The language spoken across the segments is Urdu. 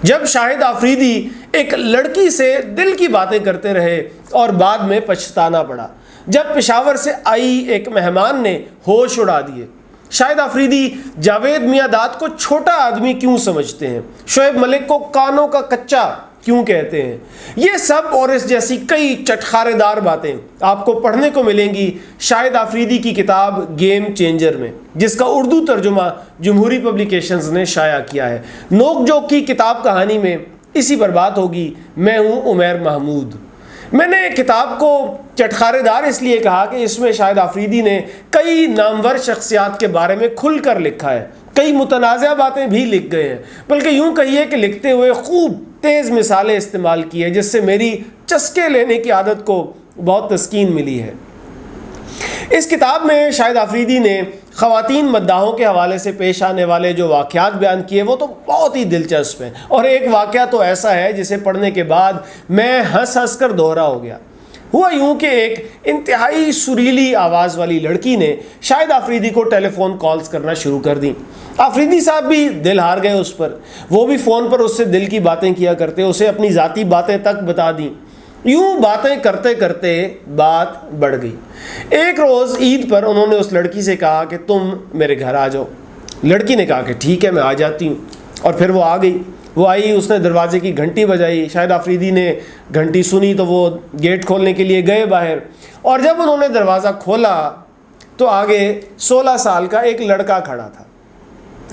جب شاہد آفریدی ایک لڑکی سے دل کی باتیں کرتے رہے اور بعد میں پچھتانا پڑا جب پشاور سے آئی ایک مہمان نے ہوش اڑا دیے۔ شاہد آفریدی جاوید میاں-داد کو چھوٹا آدمی کیوں سمجھتے ہیں؟ شعیب ملک کو کانوں کا کچا کیوں کہتے ہیں؟ یہ سب اور اس جیسی کئی چٹخارے دار باتیں آپ کو پڑھنے کو ملیں گی شاہد آفریدی کی کتاب گیم چینجر میں، جس کا اردو ترجمہ جمہوری پبلیکیشنز نے شائع کیا ہے۔ نوک جوک کی کتاب کہانی میں اسی پر بات ہوگی۔ میں ہوں عمیر محمود۔ میں نے کتاب کو چٹخارے دار اس لیے کہا کہ اس میں شاہد آفریدی نے کئی نامور شخصیات کے بارے میں کھل کر لکھا ہے، کئی متنازع باتیں بھی لکھ گئے ہیں، بلکہ یوں کہیے کہ لکھتے ہوئے خوب تیز مثالیں استعمال کی ہے، جس سے میری چسکے لینے کی عادت کو بہت تسکین ملی ہے۔ اس کتاب میں شاہد آفریدی نے خواتین مداحوں کے حوالے سے پیش آنے والے جو واقعات بیان کیے وہ تو بہت ہی دلچسپ ہیں، اور ایک واقعہ تو ایسا ہے جسے پڑھنے کے بعد میں ہنس ہنس کر دوہرا ہو گیا۔ ہوا یوں کہ ایک انتہائی سریلی آواز والی لڑکی نے شاہد آفریدی کو ٹیلی فون کالز کرنا شروع کر دیں۔ آفریدی صاحب بھی دل ہار گئے اس پر، وہ بھی فون پر اس سے دل کی باتیں کیا کرتے، اسے اپنی ذاتی باتیں تک بتا دیں۔ یوں باتیں کرتے کرتے بات بڑھ گئی۔ ایک روز عید پر انہوں نے اس لڑکی سے کہا کہ تم میرے گھر آ جاؤ۔ لڑکی نے کہا کہ ٹھیک ہے میں آ جاتی ہوں، اور پھر وہ آ گئی۔ وہ آئی، اس نے دروازے کی گھنٹی بجائی۔ شاہد آفریدی نے گھنٹی سنی تو وہ گیٹ کھولنے کے لیے گئے باہر، اور جب انہوں نے دروازہ کھولا تو آگے 16 سال کا ایک لڑکا کھڑا تھا۔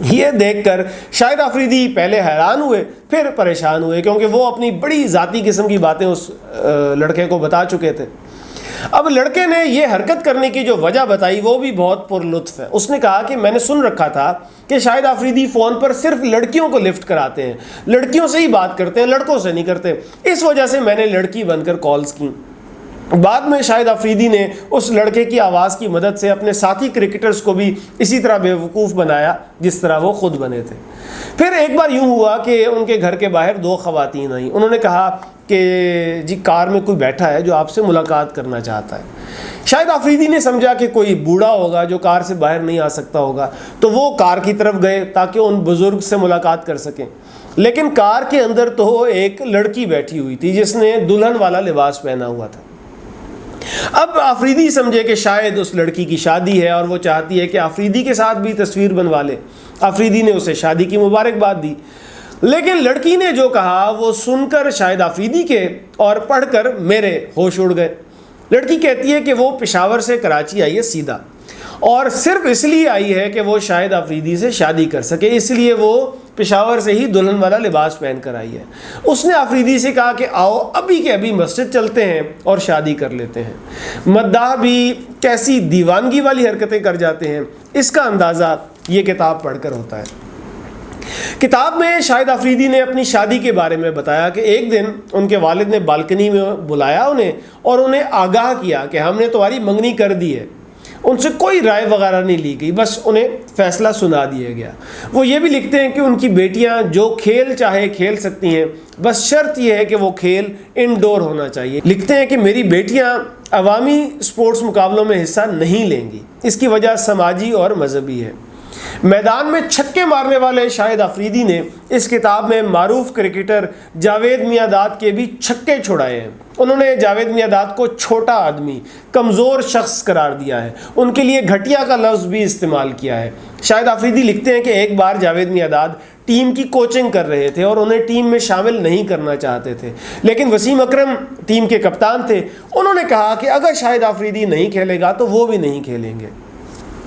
یہ دیکھ کر شاہد آفریدی پہلے حیران ہوئے، پھر پریشان ہوئے، کیونکہ وہ اپنی بڑی ذاتی قسم کی باتیں اس لڑکے کو بتا چکے تھے۔ اب لڑکے نے یہ حرکت کرنے کی جو وجہ بتائی وہ بھی بہت پر لطف ہے۔ اس نے کہا کہ میں نے سن رکھا تھا کہ شاہد آفریدی فون پر صرف لڑکیوں کو لفٹ کراتے ہیں، لڑکیوں سے ہی بات کرتے ہیں، لڑکوں سے نہیں کرتے، اس وجہ سے میں نے لڑکی بن کر کالز کی۔ بعد میں شاہد آفریدی نے اس لڑکے کی آواز کی مدد سے اپنے ساتھی کرکٹرز کو بھی اسی طرح بیوقوف بنایا جس طرح وہ خود بنے تھے۔ پھر ایک بار یوں ہوا کہ ان کے گھر کے باہر 2 خواتین آئیں۔ انہوں نے کہا کہ جی کار میں کوئی بیٹھا ہے جو آپ سے ملاقات کرنا چاہتا ہے۔ شاہد آفریدی نے سمجھا کہ کوئی بوڑھا ہوگا جو کار سے باہر نہیں آ سکتا ہوگا، تو وہ کار کی طرف گئے تاکہ ان بزرگ سے ملاقات کر سکیں، لیکن کار کے اندر تو ایک لڑکی بیٹھی ہوئی تھی جس نے دلہن والا لباس پہنا ہوا تھا۔ اب آفریدی سمجھے کہ شاید اس لڑکی کی شادی ہے اور وہ چاہتی ہے کہ آفریدی کے ساتھ بھی تصویر بنوا لے۔ آفریدی نے اسے شادی کی مبارکباد دی، لیکن لڑکی نے جو کہا وہ سن کر شاہد آفریدی کے اور پڑھ کر میرے ہوش اڑ گئے۔ لڑکی کہتی ہے کہ وہ پشاور سے کراچی آئی ہے سیدھا، اور صرف اس لیے آئی ہے کہ وہ شاہد آفریدی سے شادی کر سکے، اس لیے وہ پشاور سے ہی دلہن والا لباس پہن کر آئی ہے۔ اس نے آفریدی سے کہا کہ آؤ ابھی کے ابھی مسجد چلتے ہیں اور شادی کر لیتے ہیں۔ مداح بھی کیسی دیوانگی والی حرکتیں کر جاتے ہیں، اس کا اندازہ یہ کتاب پڑھ کر ہوتا ہے۔ کتاب میں شاہد آفریدی نے اپنی شادی کے بارے میں بتایا کہ ایک دن ان کے والد نے بالکنی میں بلایا انہیں اور انہیں آگاہ کیا کہ ہم نے تمہاری منگنی کر دی ہے۔ ان سے کوئی رائے وغیرہ نہیں لی گئی، بس انہیں فیصلہ سنا دیا گیا۔ وہ یہ بھی لکھتے ہیں کہ ان کی بیٹیاں جو کھیل چاہے کھیل سکتی ہیں، بس شرط یہ ہے کہ وہ کھیل انڈور ہونا چاہیے۔ لکھتے ہیں کہ میری بیٹیاں عوامی سپورٹس مقابلوں میں حصہ نہیں لیں گی، اس کی وجہ سماجی اور مذہبی ہے۔ میدان میں چھکے مارنے والے شاہد آفریدی نے اس کتاب میں معروف کرکٹر جاوید میاں-داد کے بھی چھکے چھڑائے ہیں۔ انہوں نے جاوید میاں-داد کو چھوٹا آدمی، کمزور شخص قرار دیا ہے، ان کے لیے گھٹیا کا لفظ بھی استعمال کیا ہے۔ شاہد آفریدی لکھتے ہیں کہ ایک بار جاوید میاں-داد ٹیم کی کوچنگ کر رہے تھے اور انہیں ٹیم میں شامل نہیں کرنا چاہتے تھے، لیکن وسیم اکرم ٹیم کے کپتان تھے۔ انہوں نے کہا کہ اگر شاہد آفریدی نہیں کھیلے گا تو وہ بھی نہیں کھیلیں گے۔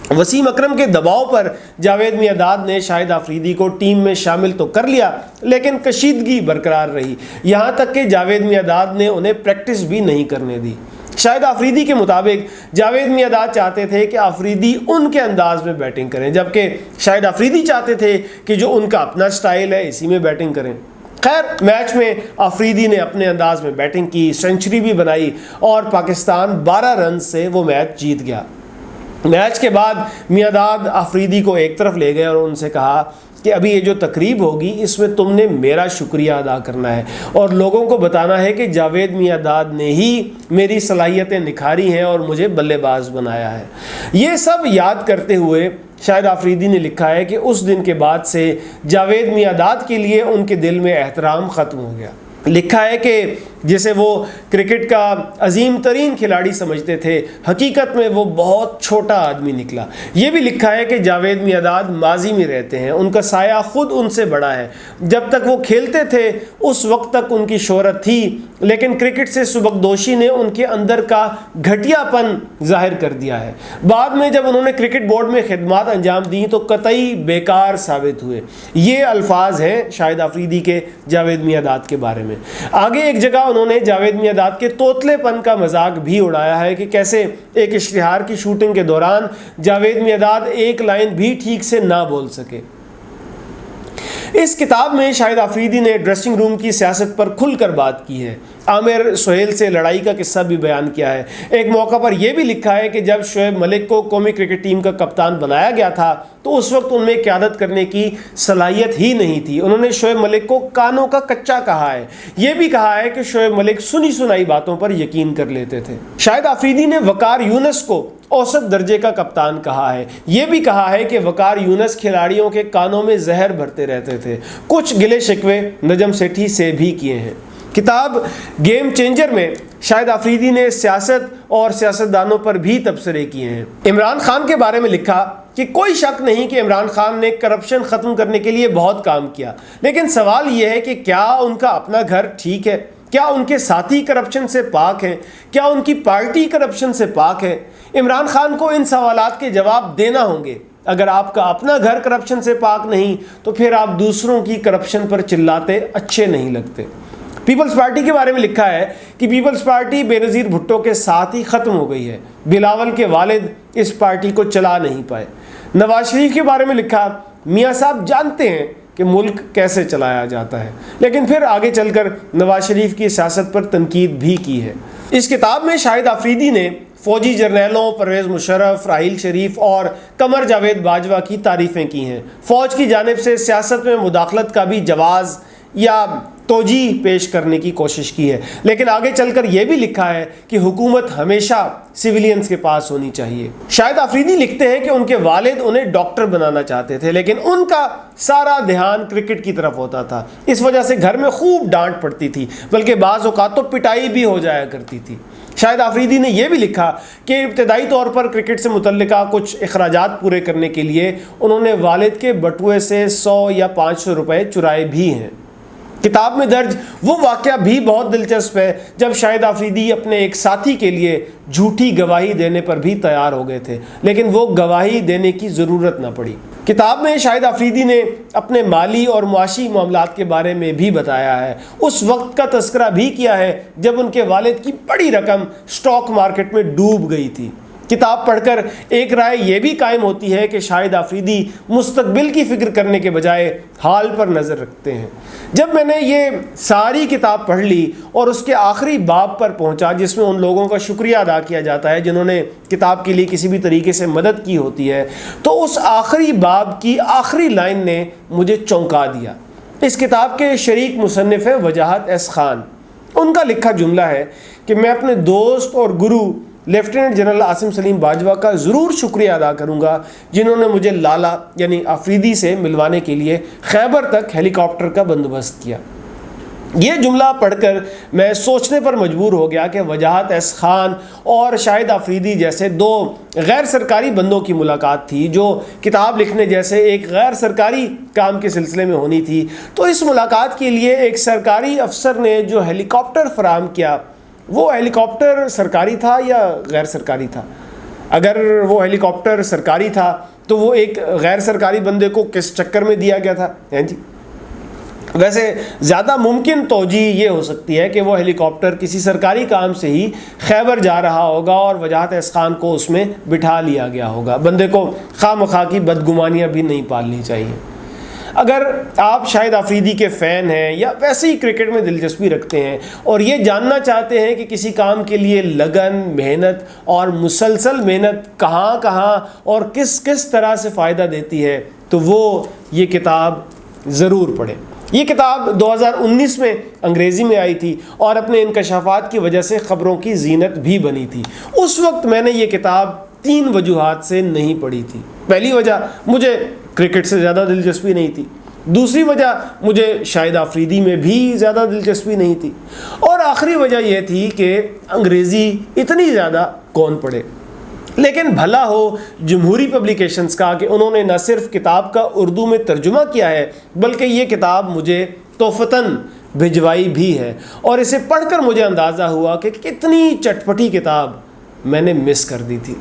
وسیم اکرم کے دباؤ پر جاوید میاں-داد نے شاہد آفریدی کو ٹیم میں شامل تو کر لیا، لیکن کشیدگی برقرار رہی، یہاں تک کہ جاوید میاں-داد نے انہیں پریکٹس بھی نہیں کرنے دی۔ شاہد آفریدی کے مطابق جاوید میاں-داد چاہتے تھے کہ آفریدی ان کے انداز میں بیٹنگ کریں، جبکہ شاہد آفریدی چاہتے تھے کہ جو ان کا اپنا سٹائل ہے اسی میں بیٹنگ کریں۔ خیر، میچ میں آفریدی نے اپنے انداز میں بیٹنگ کی، سینچری بھی بنائی، اور پاکستان 12 رن سے وہ میچ جیت گیا۔ میچ کے بعد میاں-داد آفریدی کو ایک طرف لے گئے اور ان سے کہا کہ ابھی یہ جو تقریب ہوگی اس میں تم نے میرا شکریہ ادا کرنا ہے اور لوگوں کو بتانا ہے کہ جاوید میاں داد نے ہی میری صلاحیتیں نکھاری ہیں اور مجھے بلے باز بنایا ہے۔ یہ سب یاد کرتے ہوئے شاہد آفریدی نے لکھا ہے کہ اس دن کے بعد سے جاوید میاں داد کے لیے ان کے دل میں احترام ختم ہو گیا۔ لکھا ہے کہ جسے وہ کرکٹ کا عظیم ترین کھلاڑی سمجھتے تھے، حقیقت میں وہ بہت چھوٹا آدمی نکلا۔ یہ بھی لکھا ہے کہ جاوید میاں داد ماضی میں رہتے ہیں، ان کا سایہ خود ان سے بڑا ہے۔ جب تک وہ کھیلتے تھے اس وقت تک ان کی شہرت تھی، لیکن کرکٹ سے سبکدوشی نے ان کے اندر کا گھٹیا پن ظاہر کر دیا ہے۔ بعد میں جب انہوں نے کرکٹ بورڈ میں خدمات انجام دیں تو قطعی بیکار ثابت ہوئے۔ یہ الفاظ ہیں شاہد آفریدی کے جاوید میاں داد کے بارے میں۔ آگے ایک جگہ انہوں نے جاوید میاں داد کے توتلے پن کا مذاق بھی اڑایا ہے کہ کیسے ایک اشتہار کی شوٹنگ کے دوران جاوید میاں داد ایک لائن بھی ٹھیک سے نہ بول سکے۔ اس کتاب میں شاہد آفریدی نے ڈریسنگ روم کی سیاست پر کھل کر بات کی ہے۔ عامر سہیل سے لڑائی کا قصہ بھی بیان کیا ہے۔ ایک موقع پر یہ بھی لکھا ہے کہ جب شعیب ملک کو قومی کرکٹ ٹیم کا کپتان بنایا گیا تھا تو اس وقت ان میں قیادت کرنے کی صلاحیت ہی نہیں تھی۔ انہوں نے شعیب ملک کو کانوں کا کچا کہا ہے۔ یہ بھی کہا ہے کہ شعیب ملک سنی سنائی باتوں پر یقین کر لیتے تھے۔ شاہد آفریدی نے وقار یونس کو اوسط درجے کا کپتان کہا ہے۔ یہ بھی کہا ہے کہ وقار یونس کھلاڑیوں کے کانوں میں زہر بھرتے رہتے تھے۔ کچھ گلے شکوے نجم سیٹھی سے بھی کیے ہیں۔ کتاب گیم چینجر میں شاہد آفریدی نے سیاست اور سیاستدانوں پر بھی تبصرے کیے ہیں۔ عمران خان کے بارے میں لکھا کہ کوئی شک نہیں کہ عمران خان نے کرپشن ختم کرنے کے لیے بہت کام کیا، لیکن سوال یہ ہے کہ کیا ان کا اپنا گھر ٹھیک ہے؟ کیا ان کے ساتھی کرپشن سے پاک ہیں؟ کیا ان کی پارٹی کرپشن سے پاک ہے؟ عمران خان کو ان سوالات کے جواب دینا ہوں گے۔ اگر آپ کا اپنا گھر کرپشن سے پاک نہیں تو پھر آپ دوسروں کی کرپشن پر چلاتے اچھے نہیں لگتے۔ پیپلز پارٹی کے بارے میں لکھا ہے کہ پیپلز پارٹی بے نظیر بھٹو کے ساتھ ہی ختم ہو گئی ہے۔ بلاول کے والد اس پارٹی کو چلا نہیں پائے۔ نواز شریف کے بارے میں لکھا میاں صاحب جانتے ہیں کہ ملک کیسے چلایا جاتا ہے، لیکن پھر آگے چل کر نواز شریف کی سیاست پر تنقید بھی کی ہے۔ اس کتاب میں شاہد آفریدی نے فوجی جرنیلوں پرویز مشرف، راحیل شریف اور قمر جاوید باجوہ کی تعریفیں کی ہیں۔ فوج کی جانب سے سیاست میں مداخلت کا بھی جواز یا توجیہ پیش کرنے کی کوشش کی ہے، لیکن آگے چل کر یہ بھی لکھا ہے کہ حکومت ہمیشہ سویلینز کے پاس ہونی چاہیے۔ شاہد آفریدی لکھتے ہیں کہ ان کے والد انہیں ڈاکٹر بنانا چاہتے تھے، لیکن ان کا سارا دھیان کرکٹ کی طرف ہوتا تھا۔ اس وجہ سے گھر میں خوب ڈانٹ پڑتی تھی، بلکہ بعض اوقات تو پٹائی بھی ہو جایا کرتی تھی۔ شاہد آفریدی نے یہ بھی لکھا کہ ابتدائی طور پر کرکٹ سے متعلقہ کچھ اخراجات پورے کرنے کے لیے انہوں نے والد کے بٹوے سے 100 یا 500 روپے چرائے بھی ہیں۔ کتاب میں درج وہ واقعہ بھی بہت دلچسپ ہے جب شاہد آفریدی اپنے ایک ساتھی کے لیے جھوٹی گواہی دینے پر بھی تیار ہو گئے تھے، لیکن وہ گواہی دینے کی ضرورت نہ پڑی۔ کتاب میں شاہد آفریدی نے اپنے مالی اور معاشی معاملات کے بارے میں بھی بتایا ہے۔ اس وقت کا تذکرہ بھی کیا ہے جب ان کے والد کی بڑی رقم سٹاک مارکیٹ میں ڈوب گئی تھی۔ کتاب پڑھ کر ایک رائے یہ بھی قائم ہوتی ہے کہ شاہد آفریدی مستقبل کی فکر کرنے کے بجائے حال پر نظر رکھتے ہیں۔ جب میں نے یہ ساری کتاب پڑھ لی اور اس کے آخری باب پر پہنچا جس میں ان لوگوں کا شکریہ ادا کیا جاتا ہے جنہوں نے کتاب کے لیے کسی بھی طریقے سے مدد کی ہوتی ہے، تو اس آخری باب کی آخری لائن نے مجھے چونکا دیا۔ اس کتاب کے شریک مصنف ہیں وجاہت ایس خان۔ ان کا لکھا جملہ ہے کہ میں اپنے دوست اور گرو لیفٹیننٹ جنرل عاصم سلیم باجوہ کا ضرور شکریہ ادا کروں گا، جنہوں نے مجھے لالا یعنی آفریدی سے ملوانے کے لیے خیبر تک ہیلی کاپٹر کا بندوبست کیا۔ یہ جملہ پڑھ کر میں سوچنے پر مجبور ہو گیا کہ وجاہت ایس خان اور شاہد آفریدی جیسے دو غیر سرکاری بندوں کی ملاقات تھی جو کتاب لکھنے جیسے ایک غیر سرکاری کام کے سلسلے میں ہونی تھی، تو اس ملاقات کے لیے ایک سرکاری افسر نے جو ہیلی کاپٹر فراہم کیا وہ ہیلی کاپٹر سرکاری تھا یا غیر سرکاری تھا؟ اگر وہ ہیلی کاپٹر سرکاری تھا تو وہ ایک غیر سرکاری بندے کو کس چکر میں دیا گیا تھا؟ جی ویسے زیادہ ممکن توجیہ یہ ہو سکتی ہے کہ وہ ہیلی کاپٹر کسی سرکاری کام سے ہی خیبر جا رہا ہوگا اور وجاہت ایس خان کو اس میں بٹھا لیا گیا ہوگا۔ بندے کو خواہ مخواہ کی بدگمانیاں بھی نہیں پالنی چاہیے۔ اگر آپ شاہد آفریدی کے فین ہیں یا ویسے ہی کرکٹ میں دلچسپی رکھتے ہیں اور یہ جاننا چاہتے ہیں کہ کسی کام کے لیے لگن، محنت اور مسلسل محنت کہاں کہاں اور کس کس طرح سے فائدہ دیتی ہے، تو وہ یہ کتاب ضرور پڑھیں۔ یہ کتاب 2019 میں انگریزی میں آئی تھی اور اپنے انکشافات کی وجہ سے خبروں کی زینت بھی بنی تھی۔ اس وقت میں نے یہ کتاب 3 وجوہات سے نہیں پڑھی تھی۔ پہلی وجہ، مجھے کرکٹ سے زیادہ دلچسپی نہیں تھی۔ دوسری وجہ، مجھے شاہد آفریدی میں بھی زیادہ دلچسپی نہیں تھی۔ اور آخری وجہ یہ تھی کہ انگریزی اتنی زیادہ کون پڑھے۔ لیکن بھلا ہو جمہوری پبلیکیشنز کا کہ انہوں نے نہ صرف کتاب کا اردو میں ترجمہ کیا ہے بلکہ یہ کتاب مجھے تحفتاً بھجوائی بھی ہے، اور اسے پڑھ کر مجھے اندازہ ہوا کہ کتنی چٹپٹی کتاب میں نے مس کر دی تھی۔